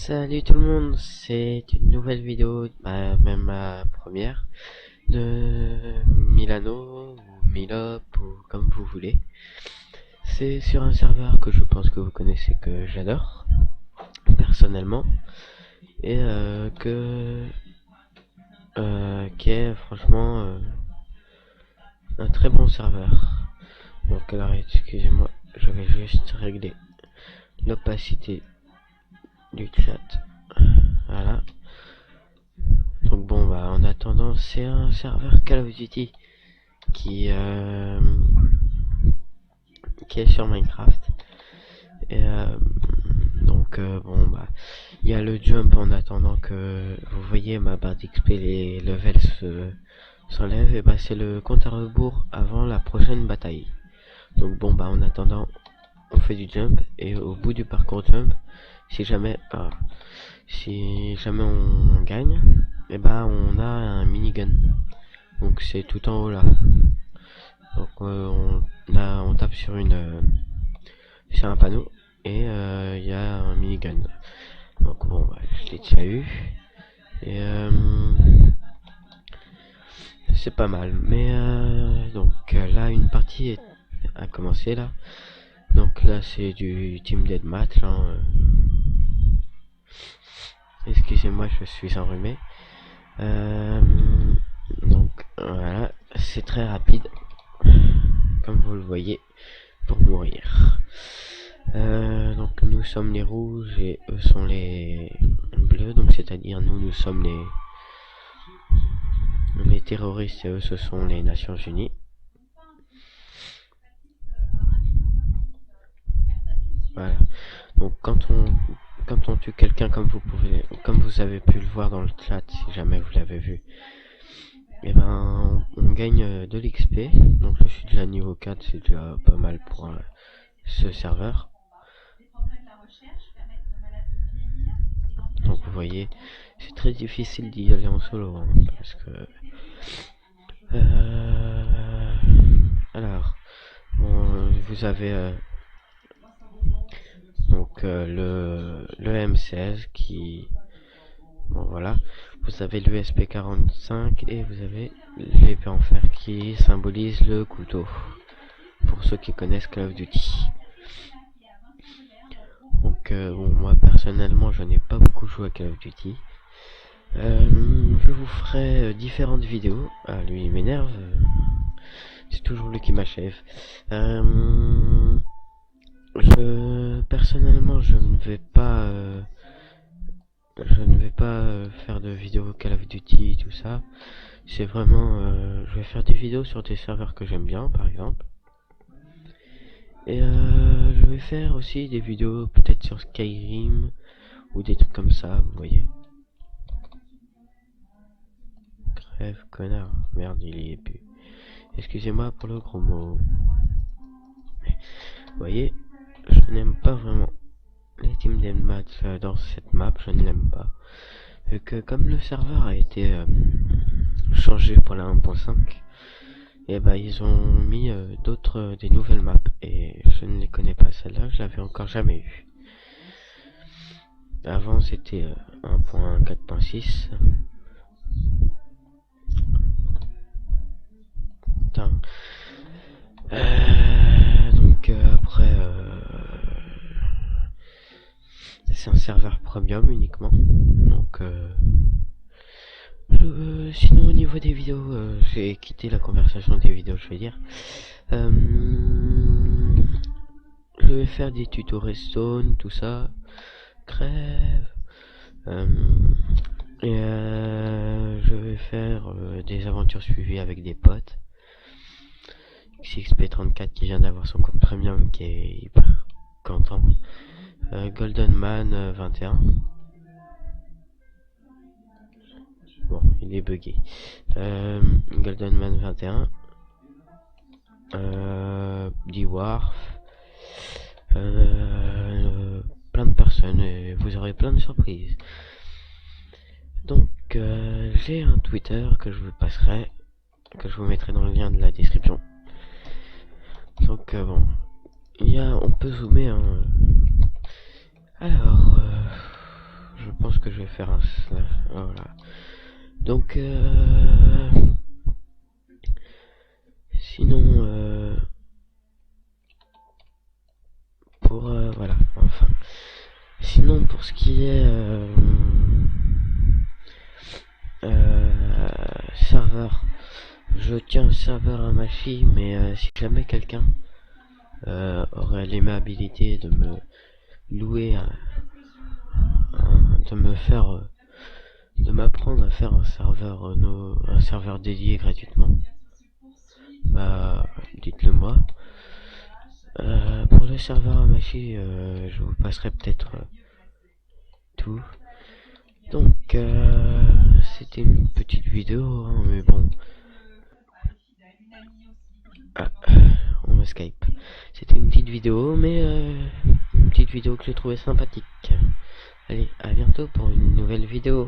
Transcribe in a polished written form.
Salut tout le monde, c'est une nouvelle vidéo, même ma première, de Milano, ou Milop, ou comme vous voulez. C'est sur un serveur que je pense que vous connaissez, que j'adore, personnellement, et qui est franchement un très bon serveur. Donc alors excusez-moi, je vais juste régler l'opacité du chat. Voilà. Donc bon en attendant, c'est un serveur Call of Duty qui est sur Minecraft. Et il y a le jump en attendant que vous voyez ma barre d'XP, les levels s'enlèvent, et c'est le compte à rebours avant la prochaine bataille. Donc en attendant, on fait du jump, et au bout du parcours jump, si jamais on gagne, on a un minigun. Donc c'est tout en haut là. Donc on tape sur un panneau, et il y a un minigun. Donc je l'ai déjà eu, et c'est pas mal. Mais là une partie a commencé là. Donc là c'est du team deathmatch. Excusez-moi, je suis enrhumé. Donc voilà, c'est très rapide, comme vous le voyez, pour mourir. Donc nous sommes les rouges et eux sont les bleus, donc c'est-à-dire nous sommes les terroristes et eux ce sont les Nations Unies. Voilà. Donc quand on tue quelqu'un, comme vous avez pu le voir dans le chat, si jamais vous l'avez vu, on gagne de l'XP. Donc je suis déjà niveau 4, c'est déjà pas mal pour ce serveur. Donc vous voyez, c'est très difficile d'y aller en solo, parce que alors vous avez le M16 qui voilà, vous avez l'USP 45 et vous avez l'épée en fer qui symbolise le couteau, pour ceux qui connaissent Call of Duty. Donc moi personnellement je n'ai pas beaucoup joué à Call of Duty. Je vous ferai différentes vidéos. Lui il m'énerve, c'est toujours lui qui m'achève. Personnellement je ne vais pas faire de vidéos Call of Duty, tout ça. C'est vraiment je vais faire des vidéos sur des serveurs que j'aime bien, par exemple. Et je vais faire aussi des vidéos peut-être sur Skyrim ou des trucs comme ça, vous voyez. Crève, connard. Merde, il y est plus. Excusez-moi pour le gros mot. Mais, vous voyez, je n'aime pas vraiment les team deathmatch dans cette map, je ne l'aime pas. Vu que comme le serveur a été changé pour la 1.5, et ils ont mis des nouvelles maps, et je ne les connais pas. Celle-là je l'avais encore jamais eu. Avant c'était 1.4.6. Après c'est un serveur premium uniquement. Donc sinon au niveau des vidéos, j'ai quitté la conversation des vidéos, je vais dire. Je vais faire des tutos redstone, tout ça. Crève. Je vais faire des aventures suivies avec des potes. XXP34 qui vient d'avoir son compte premium, qui est hyper content. Golden Man 21. Bon, il est bugué. Golden Man 21. D-Warf. Plein de personnes, et vous aurez plein de surprises. Donc j'ai un Twitter que je vous passerai, que je vous mettrai dans le lien de la description. Donc on peut zoomer, Alors je pense que je vais faire un slash. Voilà. Donc sinon pour voilà, enfin. Sinon pour ce qui est serveur, je tiens un serveur à ma fille, mais si jamais quelqu'un aurait l'aimabilité de me louer de me faire de m'apprendre à faire un serveur dédié gratuitement, bah dites-le moi. Pour le serveur à ma fille, je vous passerai peut-être tout. Donc c'était une petite vidéo, hein, mais bon. Ah, on me Skype. C'était une petite vidéo, mais une petite vidéo que j'ai trouvé sympathique. Allez, à bientôt pour une nouvelle vidéo.